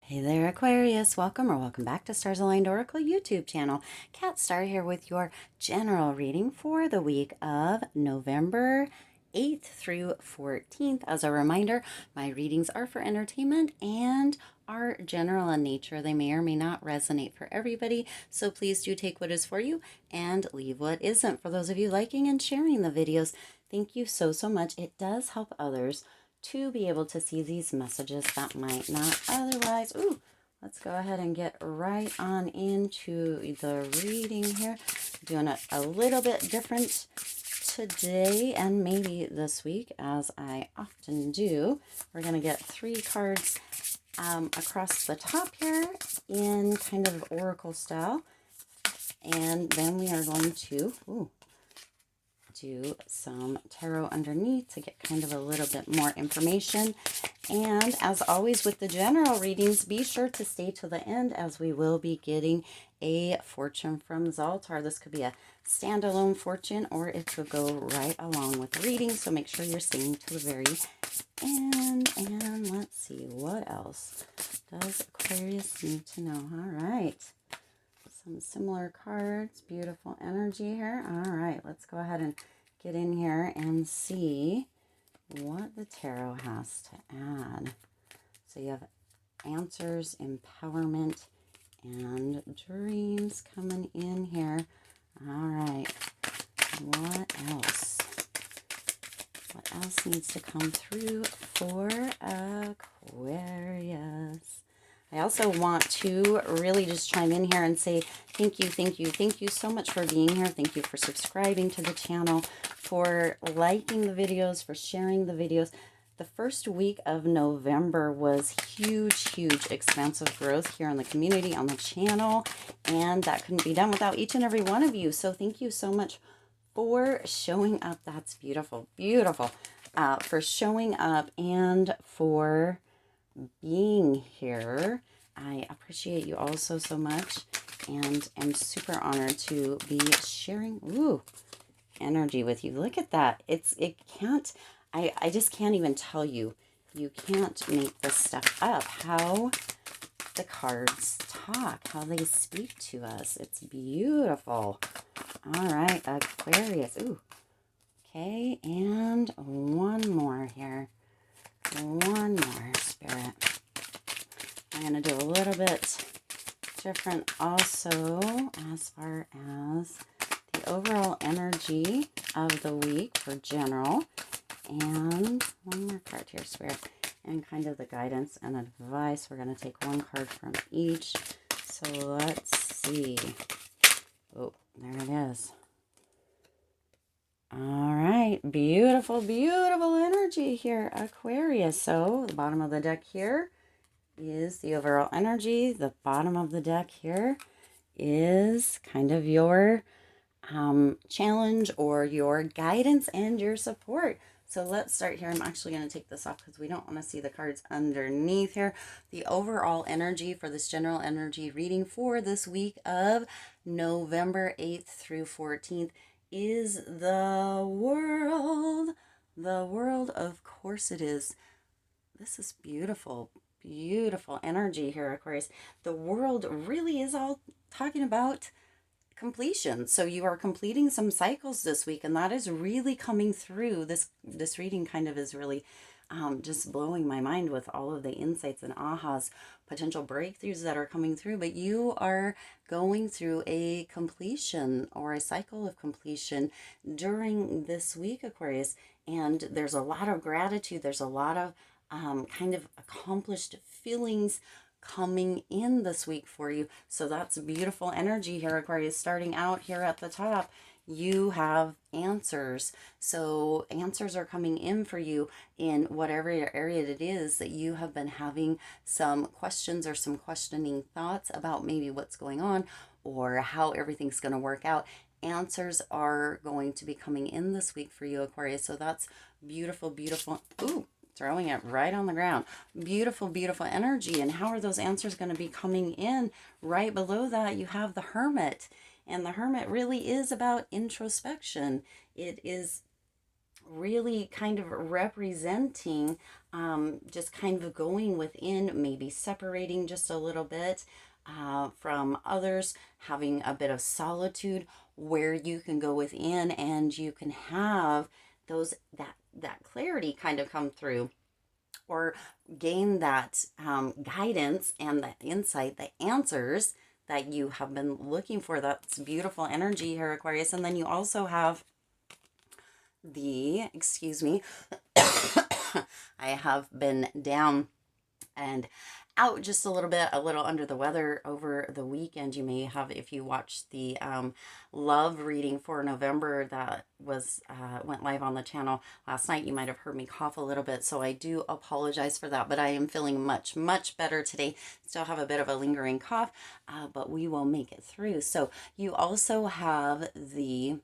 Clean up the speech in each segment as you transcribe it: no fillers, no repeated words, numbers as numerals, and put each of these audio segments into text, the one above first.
Hey there, Aquarius. Welcome back to Stars Aligned Oracle YouTube channel. Cat Star here with your general reading for the week of November 8th through 14th. As a reminder, my readings are for entertainment and are general in nature. They may or may not resonate for everybody, so please do take what is for you and leave what isn't. For those of you liking and sharing the videos, thank you so much. It does help others to be able to see these messages that might not otherwise. Ooh, let's go ahead and get right on into the reading here. Doing it a little bit different today and maybe this week, as I often do. We're going to get 3 cards across the top here in kind of oracle style. And then we are going to do some tarot underneath to get kind of a little bit more information. And as always with the general readings, be sure to stay to the end, as we will be getting a fortune from Zoltar. This could be a standalone fortune, or it could go right along with the reading, so make sure you're staying to the very end. And let's see, what else does Aquarius need to know? All right, some similar cards, beautiful energy here. All right, let's go ahead and get in here and see what the tarot has to add. So you have answers, empowerment, and dreams coming in here. All right, what else? What else needs to come through for Aquarius? I also want to really just chime in here and say thank you so much for being here. Thank you for subscribing to the channel, for liking the videos, for sharing the videos. The first week of November was huge, expansive growth here in the community, on the channel, and that couldn't be done without each and every one of you. So thank you so much for showing up. That's beautiful, for showing up and for being here. I appreciate you all so much, and am super honored to be sharing energy with you. Look at that. I just can't even tell you. You can't make this stuff up. How the cards talk, how they speak to us. It's beautiful. All right, Aquarius. Ooh. Okay, and one more here. One more, Spirit. I'm going to do a little bit different also as far as the overall energy of the week for general. And one more card here, Spirit. And kind of the guidance and advice. We're going to take one card from each. So let's see. Oh, there it is. All right, beautiful energy here, Aquarius. So the bottom of the deck here is the overall energy. The bottom of the deck here is kind of your challenge or your guidance and your support. So let's start here. I'm actually going to take this off because we don't want to see the cards underneath here. The overall energy for this general energy reading for this week of November 8th through 14th is the world. The world, of course it is. This is beautiful energy here, Aquarius. The world really is all talking about completion. So you are completing some cycles this week, and that is really coming through. This reading kind of is really just blowing my mind with all of the insights and ahas, potential breakthroughs that are coming through. But you are going through a completion or a cycle of completion during this week, Aquarius. And there's a lot of gratitude. There's a lot of kind of accomplished feelings coming in this week for you. So that's beautiful energy here, Aquarius. Starting out here at the top, you have answers. So answers are coming in for you in whatever area it is that you have been having some questions or some questioning thoughts about maybe what's going on or how everything's going to work out. Answers are going to be coming in this week for you, Aquarius. So that's beautiful. Ooh, throwing it right on the ground. Beautiful energy. And how are those answers going to be coming in? Right below that, you have the Hermit. And the Hermit really is about introspection. It is really kind of representing, just kind of going within, maybe separating just a little bit from others, having a bit of solitude where you can go within and you can have those that clarity kind of come through, or gain that guidance and the insight, the answers that you have been looking for. That's beautiful energy here, Aquarius. And then you also have excuse me, I have been down and out just a little bit, a little under the weather over the weekend. You may have, if you watched the love reading for November that was went live on the channel last night, you might have heard me cough a little bit. So I do apologize for that, but I am feeling much, much better today. Still have a bit of a lingering cough, but we will make it through. So you also have the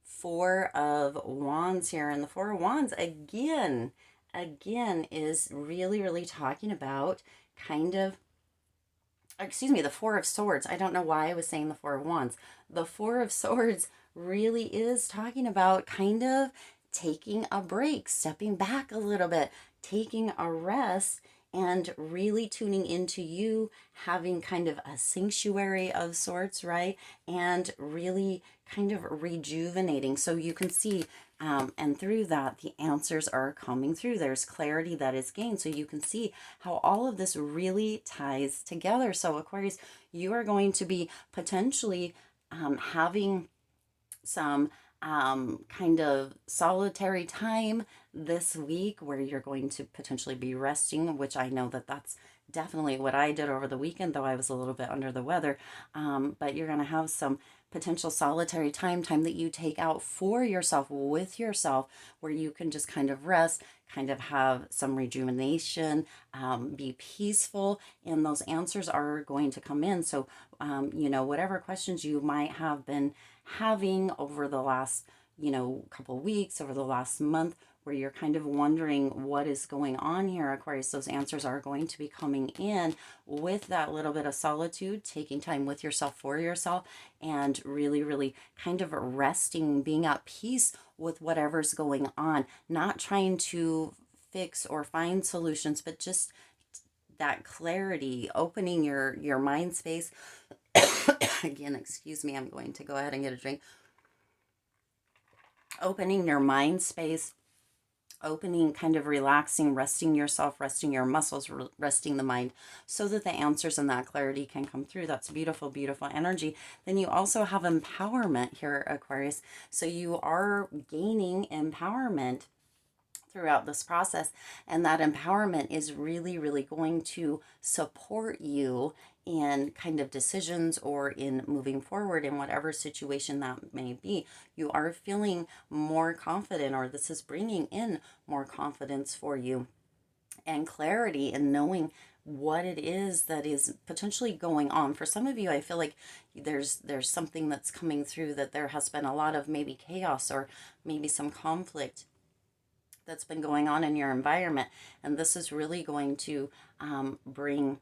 Four of Wands here, and the Four of Wands again is really talking about kind of, excuse me, the Four of Swords. I don't know why I was saying the Four of Wands. The Four of Swords really is talking about kind of taking a break, stepping back a little bit, taking a rest, and really tuning into you, having kind of a sanctuary of sorts, right? And really kind of rejuvenating. So you can see, and through that, the answers are coming through. There's clarity that is gained. So you can see how all of this really ties together. So Aquarius, you are going to be potentially having some kind of solitary time this week where you're going to potentially be resting, which I know that that's definitely what I did over the weekend, though I was a little bit under the weather. But you're going to have some potential solitary time that you take out for yourself, with yourself, where you can just kind of rest, kind of have some rejuvenation, be peaceful, and those answers are going to come in. So, you know, whatever questions you might have been having over the last, you know, couple weeks, over the last month, where you're kind of wondering what is going on here, Aquarius, those answers are going to be coming in with that little bit of solitude, taking time with yourself, for yourself, and really kind of resting, being at peace with whatever's going on, not trying to fix or find solutions, but just that clarity, opening your mind space. Again, excuse me, I'm going to go ahead and get a drink. Opening your mind space, opening, kind of relaxing, resting yourself, resting your muscles, resting the mind, so that the answers and that clarity can come through. That's beautiful energy. Then you also have empowerment here, Aquarius. So you are gaining empowerment throughout this process, and that empowerment is really going to support you in kind of decisions or in moving forward in whatever situation that may be. You are feeling more confident, or this is bringing in more confidence for you and clarity in knowing what it is that is potentially going on. For some of you, I feel like there's something that's coming through, that there has been a lot of maybe chaos or maybe some conflict that's been going on in your environment, and this is really going to bring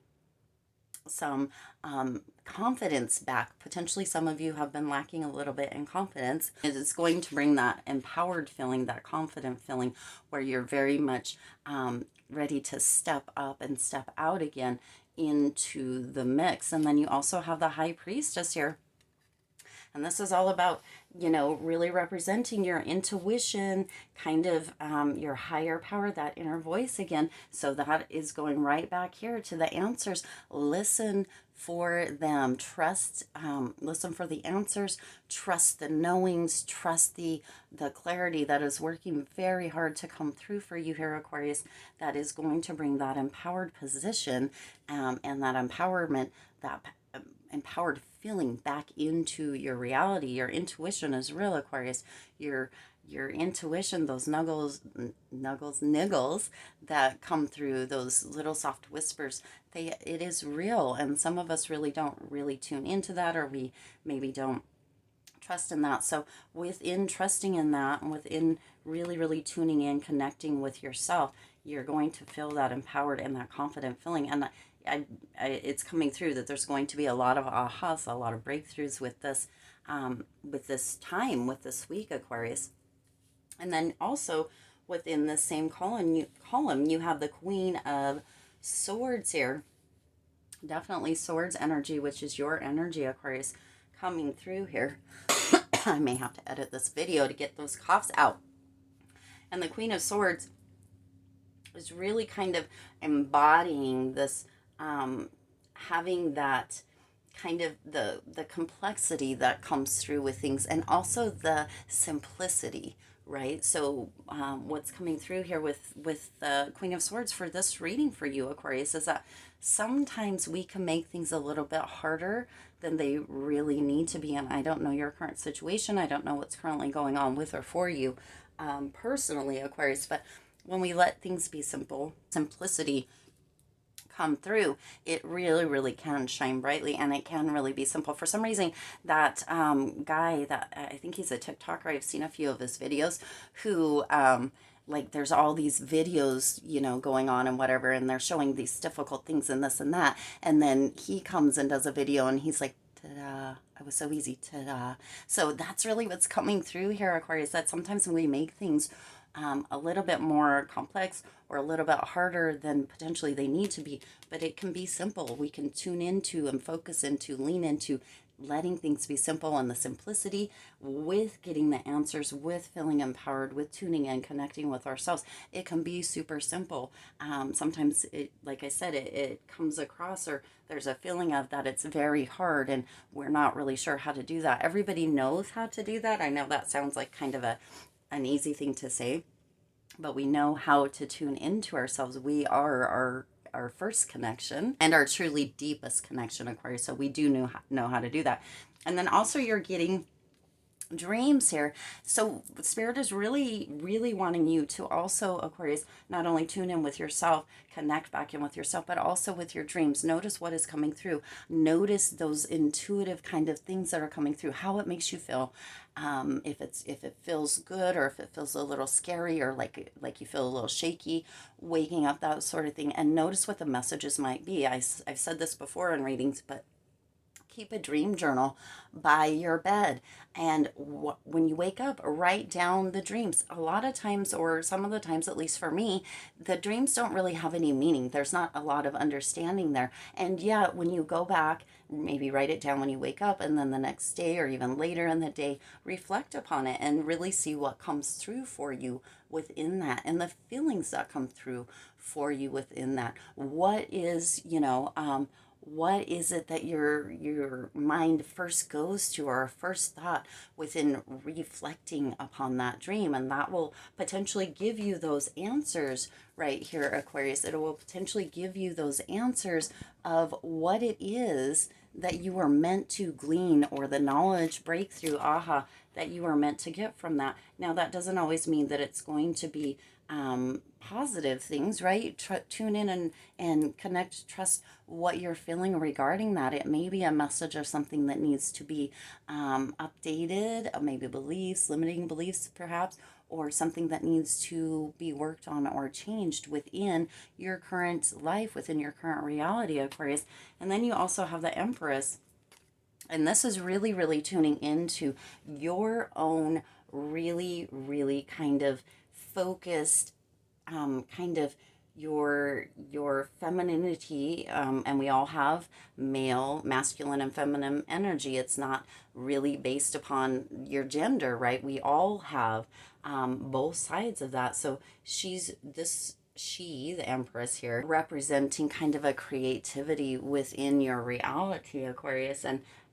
some confidence back. Potentially some of you have been lacking a little bit in confidence. It is going to bring that empowered feeling, that confident feeling, where you're very much ready to step up and step out again into the mix. And then you also have the High Priestess here. And this is all about, you know, really representing your intuition, kind of your higher power, that inner voice again. So that is going right back here to the answers. Listen for them. Trust, listen for the answers. Trust the knowings. Trust the clarity that is working very hard to come through for you here, Aquarius. That is going to bring that empowered position and that empowerment, that empowered feeling back into your reality. Your intuition is real, Aquarius. Your intuition, those niggles that come through, those little soft whispers, it is real. And some of us really don't really tune into that, or we maybe don't trust in that. So within trusting in that, and within really tuning in, connecting with yourself, you're going to feel that empowered and that confident feeling. And it's coming through that there's going to be a lot of ahas, a lot of breakthroughs with this time, with this week, Aquarius. And then also within the same column, you have the Queen of Swords here. Definitely swords energy, which is your energy, Aquarius, coming through here. I may have to edit this video to get those coughs out. And the Queen of Swords is really kind of embodying this, having that kind of the complexity that comes through with things, and also the simplicity, right? So what's coming through here with the Queen of Swords for this reading for you, Aquarius, is that sometimes we can make things a little bit harder than they really need to be. And I don't know your current situation. I don't know what's currently going on with or for you personally, Aquarius, but when we let things be simple, simplicity come through, it really, really can shine brightly, and it can really be simple. For some reason, that guy, that I think he's a TikToker, I've seen a few of his videos, who like there's all these videos, you know, going on and whatever, and they're showing these difficult things and this and that, and then he comes and does a video and he's like, ta-da, it was so easy, ta-da. So that's really what's coming through here, Aquarius, that sometimes when we make things a little bit more complex or a little bit harder than potentially they need to be, but it can be simple. We can tune into and focus into, lean into letting things be simple, and the simplicity with getting the answers, with feeling empowered, with tuning in, connecting with ourselves. It can be super simple. Sometimes it, like I said, it comes across, or there's a feeling of that it's very hard and we're not really sure how to do that. Everybody knows how to do that. I know that sounds like kind of an easy thing to say, but we know how to tune into ourselves. We are our first connection and our truly deepest connection, Aquarius. So we do know how to do that. And then also you're getting dreams here. So Spirit is really, really wanting you to also, Aquarius, not only tune in with yourself, connect back in with yourself, but also with your dreams. Notice what is coming through. Notice those intuitive kind of things that are coming through, how it makes you feel. If it feels good, or if it feels a little scary, or like you feel a little shaky, waking up, that sort of thing. And notice what the messages might be. I've said this before in readings, but keep a dream journal by your bed, and when you wake up, write down the dreams. A lot of times, or some of the times, at least for me, the dreams don't really have any meaning. There's not a lot of understanding there, and yet when you go back, maybe write it down when you wake up, and then the next day or even later in the day, reflect upon it and really see what comes through for you within that, and the feelings that come through for you within that. What is, what is it that your mind first goes to, or first thought within reflecting upon that dream? And that will potentially give you those answers right here, Aquarius. It will potentially give you those answers of what it is that you were meant to glean, or the knowledge breakthrough, aha, that you are meant to get from that. Now, that doesn't always mean that it's going to be positive things, right? Tune in and connect, trust what you're feeling regarding that. It may be a message of something that needs to be updated, maybe beliefs, limiting beliefs perhaps, or something that needs to be worked on or changed within your current life, within your current reality, Aquarius. And then you also have the Empress. And this is really, really tuning into your own really, really kind of focused, kind of your femininity, and we all have male, masculine, and feminine energy. It's not really based upon your gender, right? We all have both sides of that. So she, the Empress here, representing kind of a creativity within your reality, Aquarius,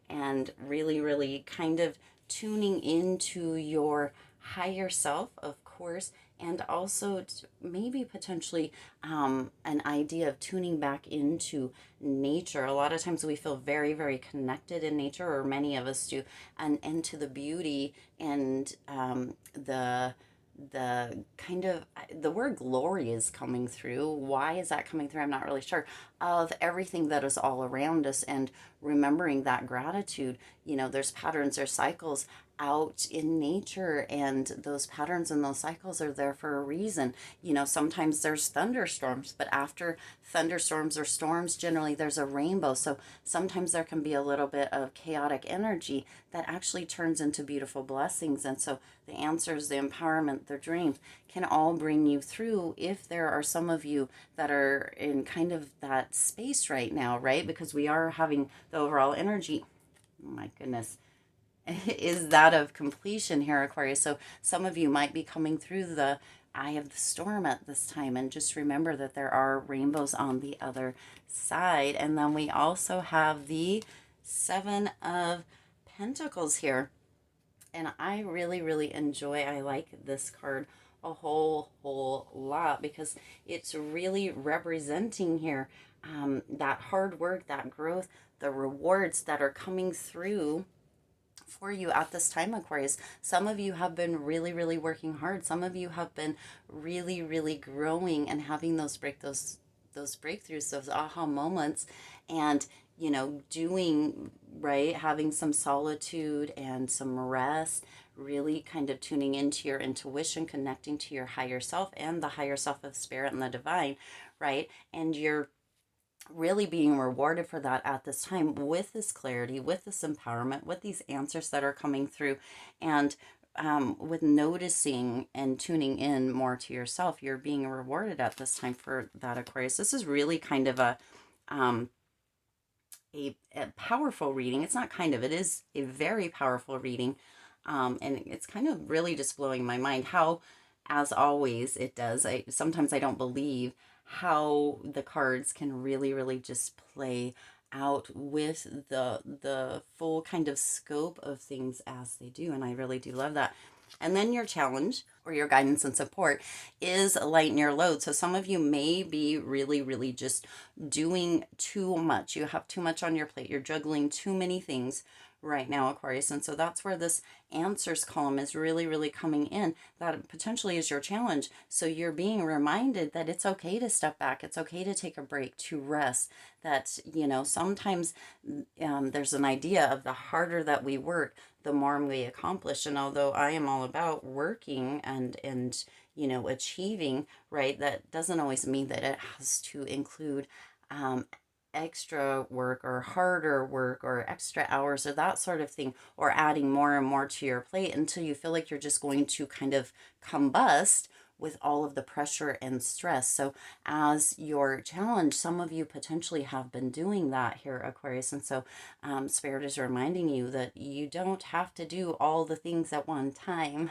and really, really kind of tuning into your higher self, of course, and also maybe potentially an idea of tuning back into nature. A lot of times we feel very, very connected in nature, or many of us do, and to the beauty and the kind of, the word glory is coming through. Why is that coming through? I'm not really sure. Of everything that is all around us, and remembering that gratitude. There's patterns, there's cycles, out in nature, and those patterns and those cycles are there for a reason. You know, sometimes there's thunderstorms, but after thunderstorms or storms, generally there's a rainbow. So sometimes there can be a little bit of chaotic energy that actually turns into beautiful blessings. And so the answers, the empowerment, the dreams can all bring you through if there are some of you that are in kind of that space right now, right? Because we are having the overall energy, oh my goodness, is that of completion here, Aquarius. So some of you might be coming through the eye of the storm at this time, and just remember that there are rainbows on the other side. And then we also have the Seven of Pentacles here, and I really enjoy, I like this card a whole lot, because it's really representing here that hard work, that growth, the rewards that are coming through for you at this time, Aquarius. Some of you have been really working hard. Some of you have been really growing and having those breakthroughs, those aha moments, and you know, doing right, having some solitude and some rest, really kind of tuning into your intuition, connecting to your higher self and the higher self of spirit and the divine, right? And you're really being rewarded for that at this time, with this clarity, with this empowerment, with these answers that are coming through, and with noticing and tuning in more to yourself. You're being rewarded at this time for that, Aquarius. This is really kind of um, a powerful reading. It's not kind of, it is a very powerful reading. And it's kind of really just blowing my mind how, as always, it does. Sometimes I don't believe how the cards can really just play out with the full kind of scope of things as they do, and I really do love that. And then your challenge or your guidance and support is lighten your load. So some of you may be really just doing too much. You have too much on your plate. You're juggling too many things right now, Aquarius. And so that's where this answers column is really coming in. That potentially is your challenge. So you're being reminded that it's okay to step back. It's okay to take a break, to rest. That, you know, sometimes there's an idea of the harder that we work, the more we accomplish. And although I am all about working and you know, achieving, right, that doesn't always mean that it has to include extra work or harder work or extra hours or that sort of thing, or adding more and more to your plate until you feel like you're just going to kind of combust with all of the pressure and stress. So as your challenge, some of you potentially have been doing that here, Aquarius. And so Spirit is reminding you that you don't have to do all the things at one time.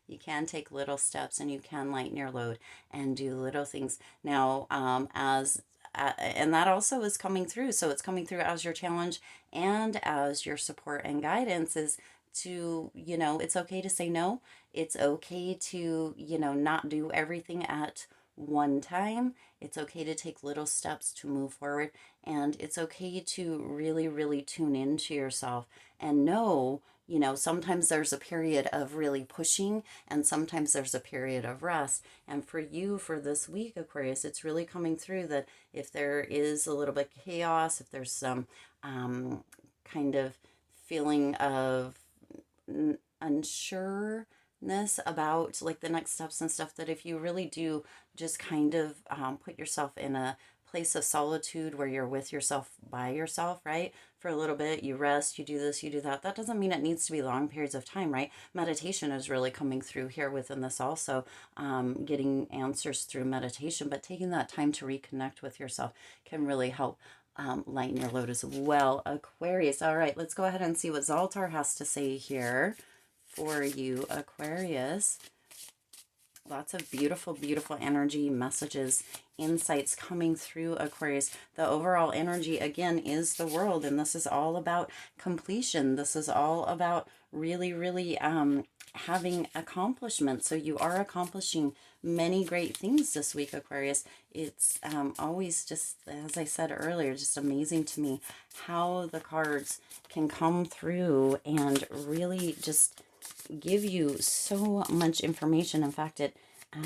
You can take little steps, and you can lighten your load and do little things. Now, and that also is coming through. So it's coming through as your challenge and as your support and guidance, is to, you know, it's okay to say no. It's okay to, you know, not do everything at one time. It's okay to take little steps to move forward. And it's okay to really tune into yourself and know, you know, sometimes there's a period of really pushing, and sometimes there's a period of rest. And for you, for this week, Aquarius, it's really coming through that if there is a little bit of chaos, if there's some kind of feeling of unsureness about like the next steps and stuff, that if you really do just kind of put yourself in a place of solitude where you're with yourself, by yourself, right, for a little bit, you rest, you do this, you do that. That doesn't mean it needs to be long periods of time, right? Meditation is really coming through here within this also, getting answers through meditation, but taking that time to reconnect with yourself can really help lighten your load as well, Aquarius. All right, let's go ahead and see what Zoltar has to say here for you, Aquarius. Lots of beautiful energy, messages, insights coming through, Aquarius. The overall energy, again, is the world, and this is all about completion. This is all about really having accomplishments. So you are accomplishing many great things this week, Aquarius. It's always just, as I said earlier, just amazing to me how the cards can come through and really just give you so much information. In fact, it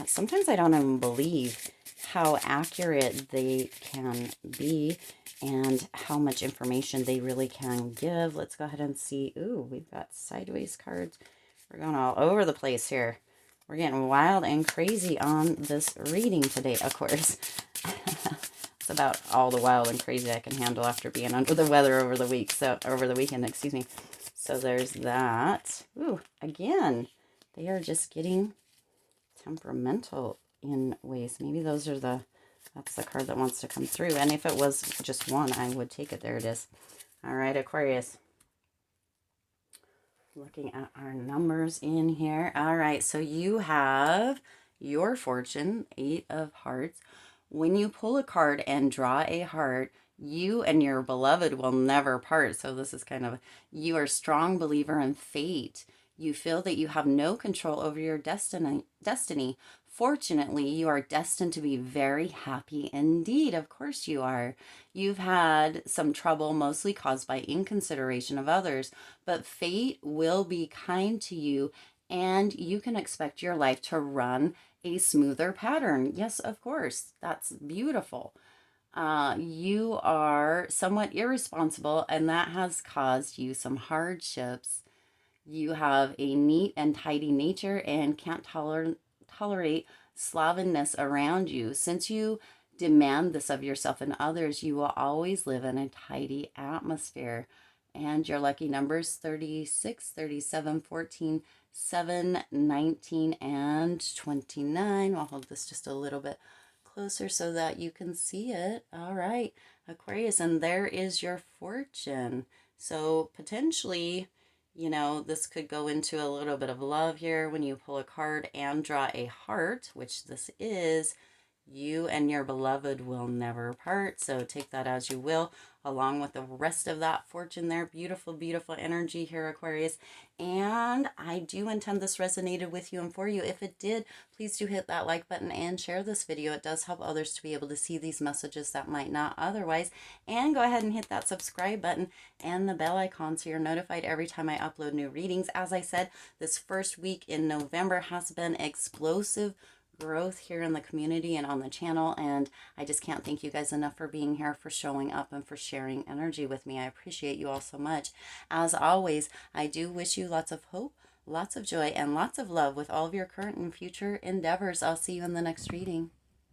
sometimes I don't even believe how accurate they can be. and how much information they really can give. Let's go ahead and see. Ooh, we've got sideways cards. We're going all over the place here. We're getting wild and crazy on this reading today, of course. It's about all the wild and crazy I can handle after being under the weather over the weekend, excuse me. So there's that. Ooh, again, they are just getting temperamental in ways. Maybe that's the card that wants to come through. And if it was just one, I would take it. There it is. All right, Aquarius. Looking at our numbers in here. All right, so you have your fortune, 8 of hearts. When you pull a card and draw a heart, you and your beloved will never part. So this is kind of, you are a strong believer in fate. You feel that you have no control over your destiny. Fortunately, you are destined to be very happy indeed. Of course you are. You've had some trouble, mostly caused by inconsideration of others, but fate will be kind to you, and you can expect your life to run a smoother pattern. Yes, of course. That's beautiful. You are somewhat irresponsible, and that has caused you some hardships. You have a neat and tidy nature and can't tolerate slovenliness around you. Since you demand this of yourself and others, you will always live in a tidy atmosphere. And your lucky numbers 36, 37, 14, 7, 19, and 29. I'll hold this just a little bit closer so that you can see it. All right, Aquarius, and there is your fortune. So potentially, you know, this could go into a little bit of love here when you pull a card and draw a heart, which this is. You and your beloved will never part. So take that as you will, along with the rest of that fortune there. Beautiful, beautiful energy here, Aquarius. And I do intend this resonated with you and for you. If it did, please do hit that like button and share this video. It does help others to be able to see these messages that might not otherwise. And go ahead and hit that subscribe button and the bell icon so you're notified every time I upload new readings. As I said, this first week in November has been explosive growth here in the community and on the channel, and I just can't thank you guys enough for being here, for showing up, and for sharing energy with me. I appreciate you all so much. As always, I do wish you lots of hope, lots of joy, and lots of love with all of your current and future endeavors. I'll see you in the next reading.